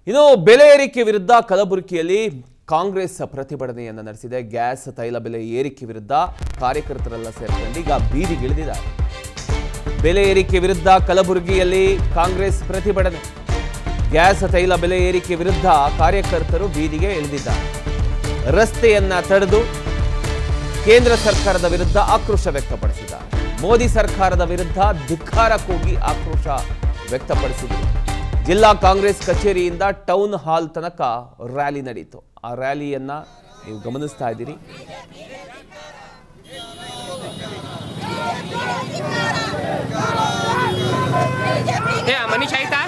ಇನ್ನು ಬೆಲೆ ಏರಿಕೆ ವಿರುದ್ಧ ಕಲಬುರಗಿಯಲ್ಲಿ ಕಾಂಗ್ರೆಸ್ ಪ್ರತಿಭಟನೆಯನ್ನು ನಡೆಸಿದೆ. ಗ್ಯಾಸ್ ತೈಲ ಬೆಲೆ ಏರಿಕೆ ವಿರುದ್ಧ ಕಾರ್ಯಕರ್ತರೆಲ್ಲ ಸೇರಿಕೊಂಡು ಈಗ ಬೀದಿಗಿಳಿದಿದ್ದಾರೆ. ಬೆಲೆ ಏರಿಕೆ ವಿರುದ್ಧ ಕಲಬುರಗಿಯಲ್ಲಿ ಕಾಂಗ್ರೆಸ್ ಪ್ರತಿಭಟನೆ. ಗ್ಯಾಸ್ ತೈಲ ಬೆಲೆ ಏರಿಕೆ ವಿರುದ್ಧ ಕಾರ್ಯಕರ್ತರು ಬೀದಿಗೆ ಇಳಿದಿದ್ದಾರೆ. ರಸ್ತೆಯನ್ನ ತಡೆದು ಕೇಂದ್ರ ಸರ್ಕಾರದ ವಿರುದ್ಧ ಆಕ್ರೋಶ ವ್ಯಕ್ತಪಡಿಸಿದ್ದಾರೆ. ಮೋದಿ ಸರ್ಕಾರದ ವಿರುದ್ಧ ಧಿಕ್ಕಾರ ಕೂಗಿ ಆಕ್ರೋಶ ವ್ಯಕ್ತಪಡಿಸಿದರು. ಜಿಲ್ಲಾ ಕಾಂಗ್ರೆಸ್ ಕಚೇರಿಯಿಂದ ಟೌನ್ ಹಾಲ್ ತನಕ ರ್ಯಾಲಿ ನಡೆಯಿತು. ಆ ರ್ಯಾಲಿಯನ್ನ ನೀವು ಗಮನಿಸ್ತಾ ಇದ್ದೀರಿ. ಮನೀಶ್ ಆಯ್ತಾ?